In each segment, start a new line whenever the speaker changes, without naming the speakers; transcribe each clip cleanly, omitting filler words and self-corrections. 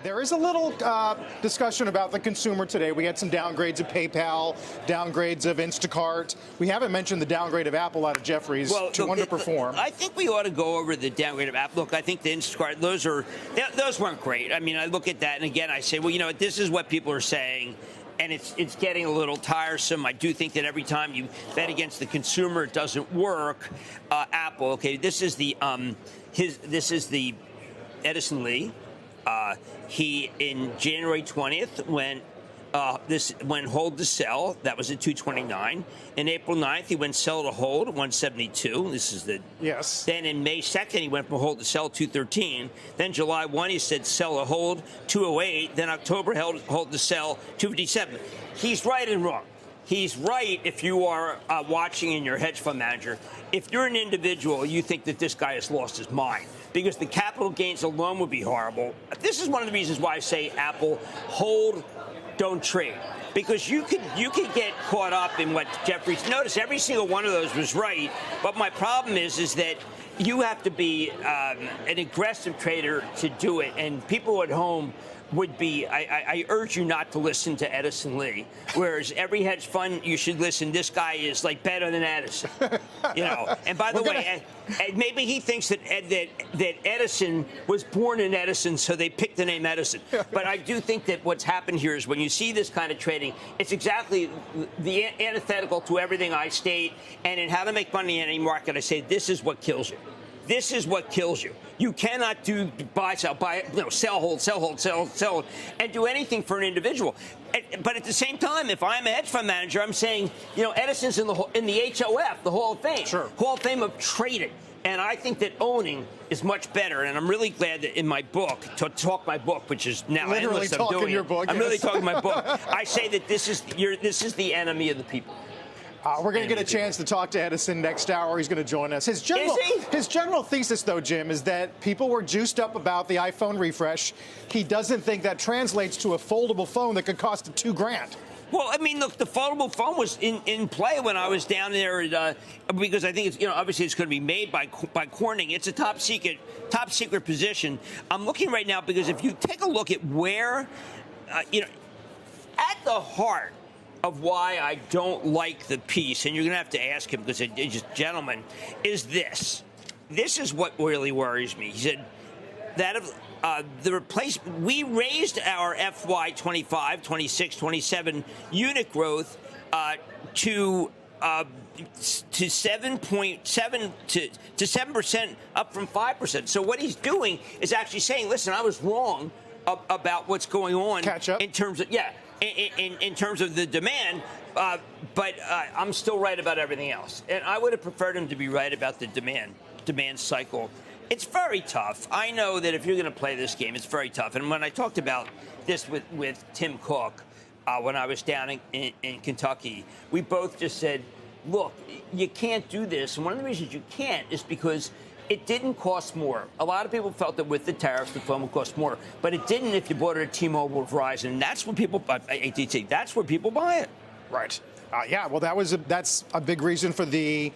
There is a little discussion about the consumer today. We had some downgrades of PayPal, downgrades of Instacart. We haven't mentioned the downgrade of Apple out of Jefferies to underperform.
I think we ought to go over the downgrade of Apple. Look, I think the Instacart, those weren't great. I mean, I look at that, and again, I say, well, you know, this is what people are saying, and it's getting a little tiresome. I do think that every time you bet against the consumer, it doesn't work. Apple, okay, this is the Edison Lee. He, in January 20th, went hold to sell. That was at 229. In April 9th, he went sell to hold at 172. This is the
yes.
Then in May 2nd, he went from hold to sell 213. Then July 1, he said sell to hold 208. Then October hold to sell 257. He's right and wrong. He's right if you are watching in your hedge fund manager. If you're an individual, you think that this guy has lost his mind, because the capital gains alone would be horrible. This is one of the reasons why I say Apple, hold, don't trade. Because you could get caught up in what Jefferies. Notice every single one of those was right. But my problem is that you have to be an aggressive trader to do it. And people at home would be, I urge you not to listen to Edison Lee. Whereas every hedge fund, you should listen. This guy is like better than Edison, you know. And by the way, maybe he thinks that Edison was born in Edison, so they picked the name Edison. But I do think that what's happened here is when you see this kind of trading, it's exactly the antithetical to everything I state. And in How to Make Money in Any Market, I say this is what kills you. This is what kills you. You cannot do buy, sell, hold, and do anything for an individual. But at the same time, if I'm a hedge fund manager, I'm saying, you know, Edison's in the HOF, the Hall of Fame,
sure.
Hall of Fame of trading. And I think that owning is much better. And I'm really glad that in my book, to talk my book, which is now
literally
endless, I'm doing
your book.
I'm really talking my book. I say that this is the enemy of the people.
We're going to get a chance to talk to Edison next hour. He's going to join us. His general thesis, though, Jim, is that people were juiced up about the iPhone refresh. He doesn't think that translates to a foldable phone that could cost $2,000.
Well, I mean, look, the foldable phone was in play when I was down there because I think it's, you know, obviously it's going to be made by Corning. It's a top secret position. I'm looking right now because if you take a look at where, you know, at the heart of why I don't like the piece, and you're going to have to ask him because it's just, gentlemen, is this. This is what really worries me. He said that of the replacement, we raised our FY 25, 26, 27 unit growth to 7.7 to 7% up from 5%. So what he's doing is actually saying, listen, I was wrong about what's going on.
Catch up.
In terms of, in terms of the demand, but I'm still right about everything else. And I would have preferred him to be right about the demand cycle. It's very tough. I know that if you're going to play this game, it's very tough. And when I talked about this with Tim Cook when I was down in Kentucky, we both just said, look, you can't do this. And one of the reasons you can't is because it didn't cost more. A lot of people felt that with the tariffs, the phone would cost more. But it didn't if you bought it at T-Mobile or Verizon. And that's where people buy AT&T. That's where people buy it.
Right. Yeah, well, that's a big reason for the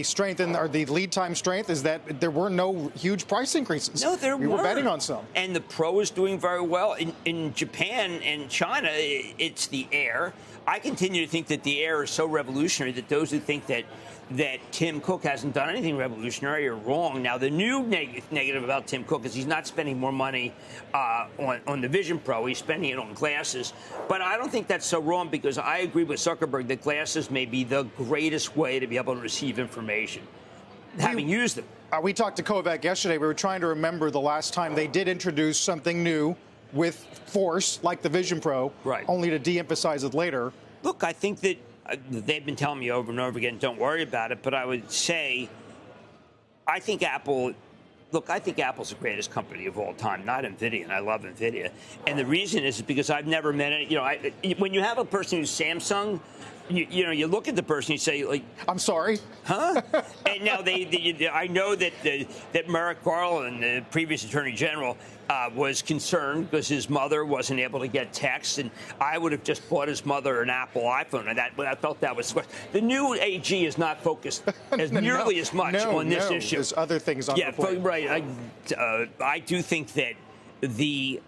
strength or the lead time strength is that there were no huge price increases.
No, there weren't.
We were betting on some.
And the Pro is doing very well. In Japan and China, it's the Air. I continue to think that the Air is so revolutionary that those who think that Tim Cook hasn't done anything revolutionary are wrong. Now, the new negative about Tim Cook is he's not spending more money on the Vision Pro. He's spending it on glasses. But I don't think that's so wrong because I agree with Zuckerberg that glasses may be the greatest way to be able to receive information, having used them.
We talked to Kovac yesterday. We were trying to remember the last time they did introduce something new with force, like the Vision Pro,
right,
only to de-emphasize it later.
Look, I think that they've been telling me over and over again, don't worry about it. But I would say, I think Apple's the greatest company of all time, not NVIDIA, and I love NVIDIA. And the reason is because I've never met it. You know, when you have a person who's Samsung, you look at the person, you say, like,
I'm sorry,
huh? And now I know that Merrick Garland, the previous Attorney General, was concerned because his mother wasn't able to get text, and I would have just bought his mother an Apple iPhone, and I felt that was the new AG is not focused nearly as much on this issue.
There's other things on the plate.
Right. I do think that the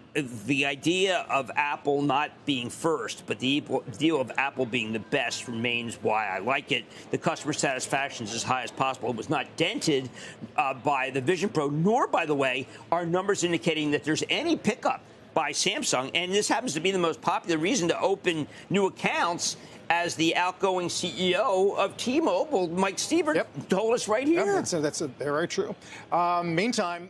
idea of Apple not being first, but the deal of Apple being the best remains why I like it. The customer satisfaction is as high as possible. It was not dented by the Vision Pro, nor, by the way, are numbers indicating that there's any pickup by Samsung. And this happens to be the most popular reason to open new accounts, as the outgoing CEO of T-Mobile, Mike Sievert, told us right here.
Yep, that's very true. Meantime.